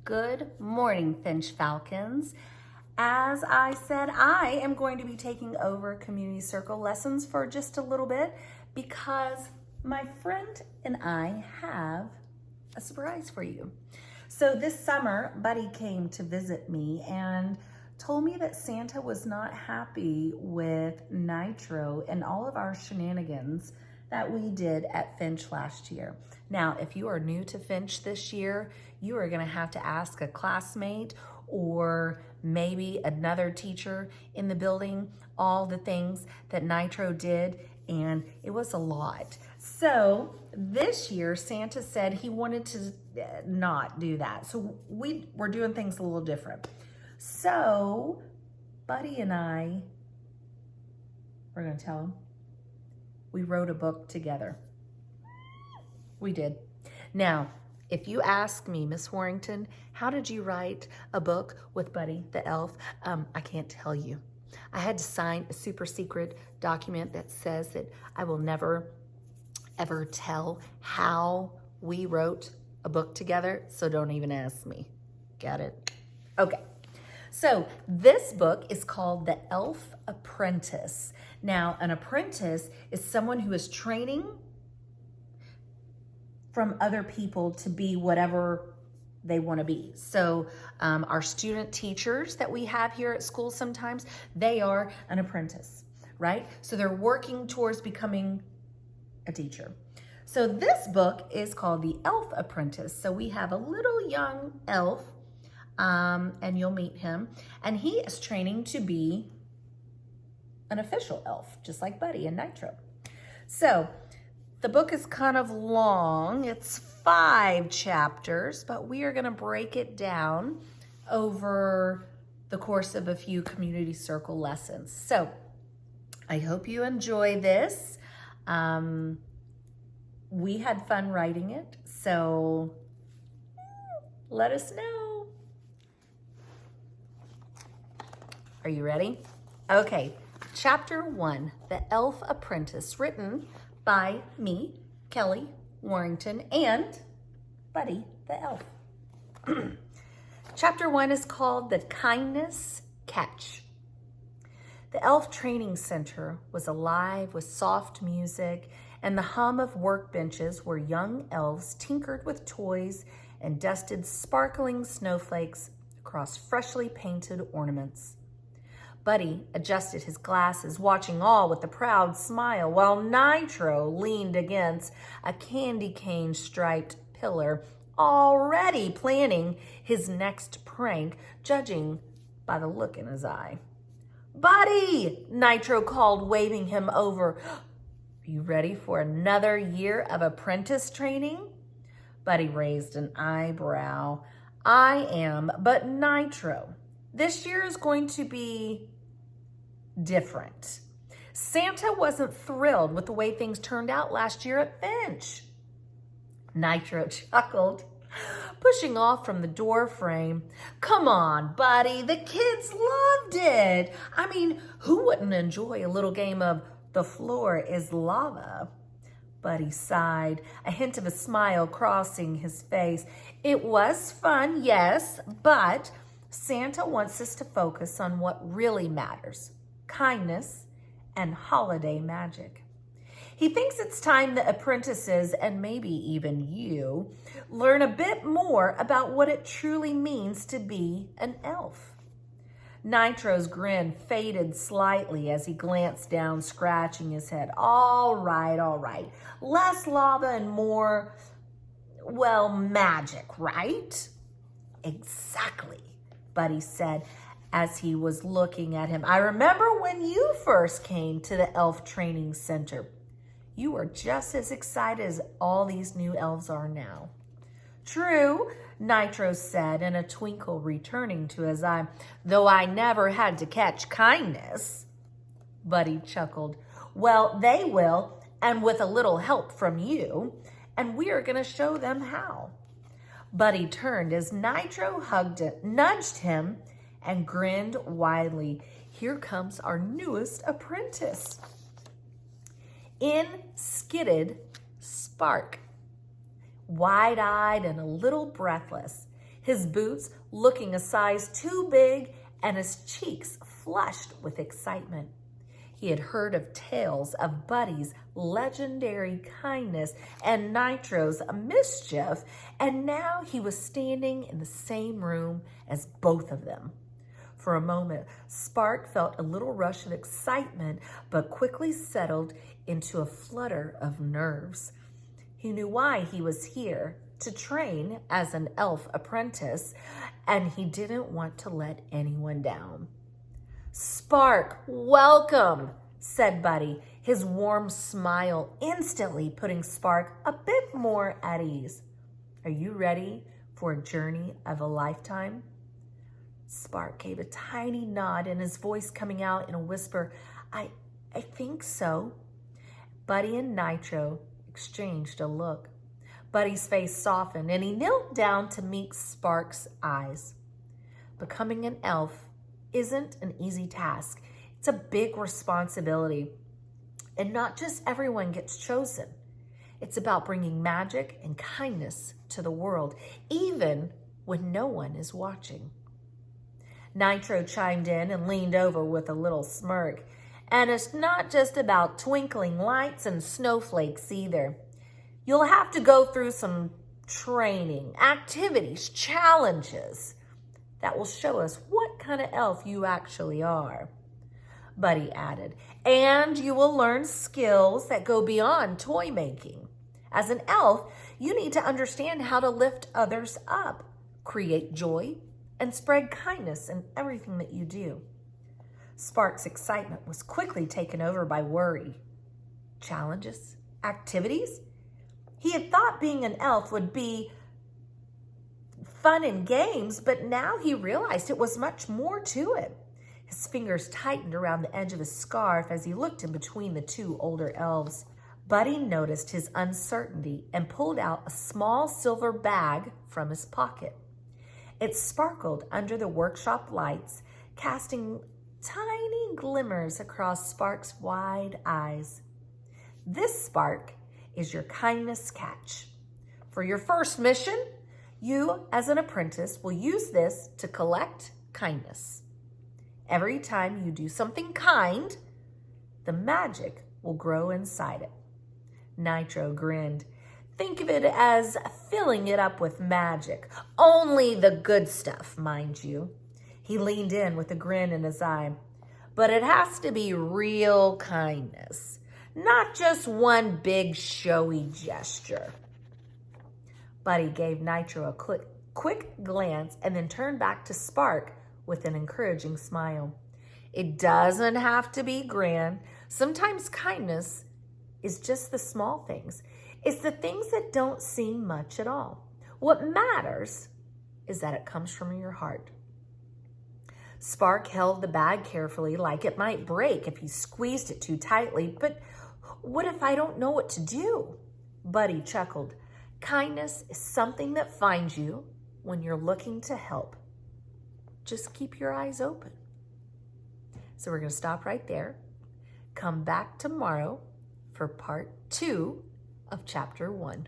Good morning, Finch Falcons. As I said, I am going to be taking over community circle lessons for just a little bit because my friend and I have a surprise for you. So this summer, Buddy came to visit me and told me that Santa was not happy with Nitro and all of our shenanigans that we did at Finch last year. Now, if you are new to Finch this year, you are gonna have to ask a classmate or maybe another teacher in the building all the things that Nitro did, and it was a lot. So this year, Santa said he wanted to not do that. So we're doing things a little different. So Buddy and I, we're gonna tell him, we wrote a book together. We did. Now, if you ask me, Miss Warrington, how did you write a book with Buddy the elf? I can't tell you. I had to sign a super secret document that says that I will never, ever tell how we wrote a book together, so don't even ask me. Got it? Okay. So this book is called The Elf Apprentice. Now, an apprentice is someone who is training from other people to be whatever they want to be. So our student teachers that we have here at school sometimes, they are an apprentice, right? So they're working towards becoming a teacher. So this book is called The Elf Apprentice. So we have a little young elf, and you'll meet him, and he is training to be an official elf, just like Buddy and Nitro. So the book is kind of long. It's 5 chapters, but we are gonna break it down over the course of a few community circle lessons. So I hope you enjoy this. We had fun writing it, so let us know. Are you ready? Okay, chapter 1, The Elf Apprentice, written by me, Kelly Warrington, and Buddy the elf. Chapter 1 is called The Kindness Catch. The Elf Training Center was alive with soft music and the hum of workbenches where young elves tinkered with toys and dusted sparkling snowflakes across freshly painted ornaments. Buddy adjusted his glasses, watching all with a proud smile, while Nitro leaned against a candy cane striped pillar, already planning his next prank, judging by the look in his eye. "Buddy!" Nitro called, waving him over. "Are you ready for another year of apprentice training?" Buddy raised an eyebrow. "I am, but Nitro, this year is going to be different. Santa wasn't thrilled with the way things turned out last year at Finch." Nitro chuckled, pushing off from the door frame. "Come on, Buddy, the kids loved it. I mean, who wouldn't enjoy a little game of the floor is lava?" Buddy sighed, a hint of a smile crossing his face. "It was fun, yes, but Santa wants us to focus on what really matters: kindness and holiday magic. He thinks it's time that apprentices, and maybe even you, learn a bit more about what it truly means to be an elf." Nitro's grin faded slightly as he glanced down, scratching his head. All right. Less lava and more, well, magic, right?" "Exactly," Buddy said as he was looking at him. "I remember when you first came to the Elf Training Center. You were just as excited as all these new elves are now." "True," Nitro said, in a twinkle returning to his eye, "though I never had to catch kindness." Buddy chuckled. "Well, they will, and with a little help from you, and we are going to show them how." Buddy turned as Nitro nudged him and grinned widely. "Here comes our newest apprentice." In skidded Spark, wide-eyed and a little breathless. his boots looking a size too big and his cheeks flushed with excitement. He had heard of tales of Buddy's legendary kindness and Nitro's mischief, and now he was standing in the same room as both of them. For a moment, Spark felt a little rush of excitement, but quickly settled into a flutter of nerves. He knew why he was here, to train as an elf apprentice, and he didn't want to let anyone down. "Spark, welcome," said Buddy, his warm smile instantly putting Spark a bit more at ease. "Are you ready for a journey of a lifetime?" Spark gave a tiny nod and his voice coming out in a whisper, I think so." Buddy and Nitro exchanged a look. Buddy's face softened and he knelt down to meet Spark's eyes. Becoming an elf isn't an easy task. It's a big responsibility. And not just everyone gets chosen. It's about bringing magic and kindness to the world, even when no one is watching. Nitro chimed in and leaned over with a little smirk. "And it's not just about twinkling lights and snowflakes either. You'll have to go through some training, activities, challenges that will show us what kind of elf you actually are." Buddy added, "And you will learn skills that go beyond toy making. As an elf, you need to understand how to lift others up, create joy, and spread kindness in everything that you do." Spark's excitement was quickly taken over by worry. Challenges? Activities? He had thought being an elf would be fun and games, but now he realized it was much more to it. His fingers tightened around the edge of his scarf as he looked in between the two older elves. Buddy noticed his uncertainty and pulled out a small silver bag from his pocket. It sparkled under the workshop lights, casting tiny glimmers across Spark's wide eyes. "This, Spark, is your kindness catch. For your first mission, you as an apprentice will use this to collect kindness. Every time you do something kind, the magic will grow inside it." Nitro grinned. "Think of it as filling it up with magic. Only the good stuff, mind you." He leaned in with a grin in his eye. "But it has to be real kindness, not just one big showy gesture." Buddy gave Nitro a quick glance and then turned back to Spark with an encouraging smile. "It doesn't have to be grand. Sometimes kindness is just the small things. It's the things that don't seem much at all. What matters is that it comes from your heart." Spark held the bag carefully, like it might break if he squeezed it too tightly. "But what if I don't know what to do?" Buddy chuckled. "Kindness is something that finds you when you're looking to help. Just keep your eyes open." So we're going to stop right there. Come back tomorrow for part 2 of chapter 1.